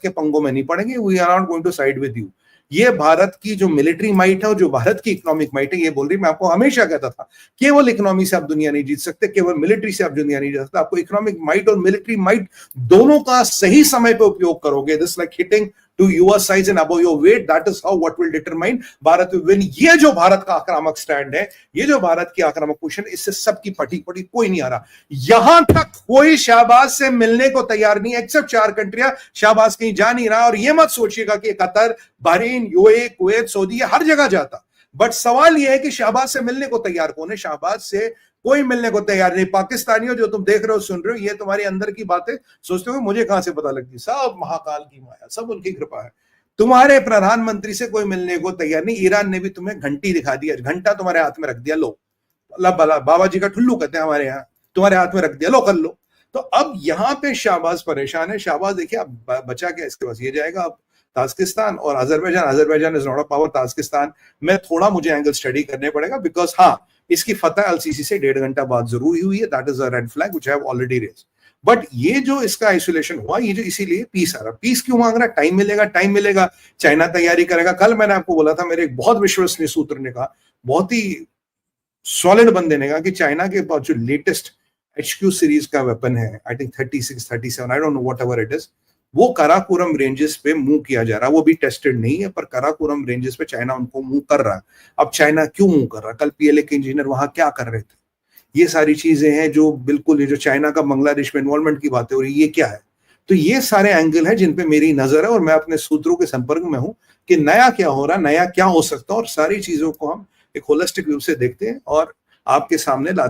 के पंगों में नहीं पड़ेंगे, we are not going to side with you. ये भारत की जो मिलिट्री माइट है और जो भारत की इकोनॉमिक माइट है, ये बोल रही, मैं आपको हमेशा कहता था, केवल इकोनॉमी से आप दुनिया नहीं जीत सकते, केवल मिलिट्री से आप दुनिया नहीं जीत सकते, आपको इकोनॉमिक माइट और मिलिट्री माइट दोनों का सही समय पे उपयोग करोगे, this like hitting to your size and above your weight, that is how what will determine Bharat will win। ये जो भारत का आक्रामक स्टैंड है, ये जो भारत की आक्रामक पोजीशन, इससे सबकी फटी पटी कोई नहीं आ रहा। यहां तक कोई शाहबाज से मिलने को तैयार नहीं, एक्सेप्ट 4 कंट्रियां, शाहबाज कहीं जा नहीं रहा। और ये मत सोचिएगा कि Qatar, Bahrain, UAE, Kuwait, Saudi हर जगह जाता, बट सवाल यह है कि शाहबाज से मिलने को तैयार कौन है? शाहबाज से कोई मिलने को तैयार नहीं। पाकिस्तानियों जो तुम देख रहे हो, सुन रहे हो, ये तुम्हारी अंदर की बातें सोचते हो मुझे कहां से पता लगती? सब महाकाल की माया, सब उनकी कृपा है। तुम्हारे प्रधानमंत्री से कोई मिलने को तैयार नहीं। ईरान ने भी तुम्हें घंटी दिखा दिया, घंटा तुम्हारे हाथ में रख दिया, लो अल्लाह बाबा जी का ठुल्लू कहते हैं हमारे यहाँ, तुम्हारे हाथ में रख दिया, लो कर लो। तो अब यहाँ पे शाहबाज परेशान है। शाहबाज देखिए अब बचा क्या इसके पास, ये जाएगा अब ताजिकिस्तान और Azerbaijan is not a power. Tajikistan में थोड़ा मुझे एंगल स्टडी करने पड़ेगा, बिकॉज हाँ, इसकी फतह अल-सीसी से 1.5 घंटा बाद जरूर हुई है, that is a red flag which I have already raised. But ये जो इसका आइसोलेशन हुआ, ये जो इसीलिए पीस आ रहा, पीस क्यों मांग रहा? टाइम मिलेगा, टाइम मिलेगा, चाइना तैयारी करेगा। कल मैंने आपको बोला था, मेरे एक बहुत विश्वसनीय सूत्र ने कहा, बहुत ही सॉलिड बंदे ने कहा कि चाइना के पास जो लेटेस्ट HQ सीरीज का वेपन है, I think 36, 37, I don't know what ever it is, वो कराकोरम रेंजेस पे मूव किया जा रहा है। वो भी टेस्टेड नहीं है, पर कराकोरम रेंजेस पे चाइना उनको मूव कर रहा है। अब चाइना क्यों मूव कर रहा है? कल PLA के इंजीनियर वहां क्या कर रहे थे? ये सारी चीजें हैं जो बिल्कुल, ये जो चाइना का बांग्लादेश में इन्वॉल्वमेंट की बातें हो रही है, ये क्या है? तो ये सारे एंगल हैं जिन पे मेरी नजर है और मैं अपने सूत्रों के संपर्क में हूं कि नया क्या हो रहा है, नया क्या हो सकता है, और सारी चीजों को हम एक होलिस्टिक व्यू से देखते हैं और आपके सामने लाते हैं।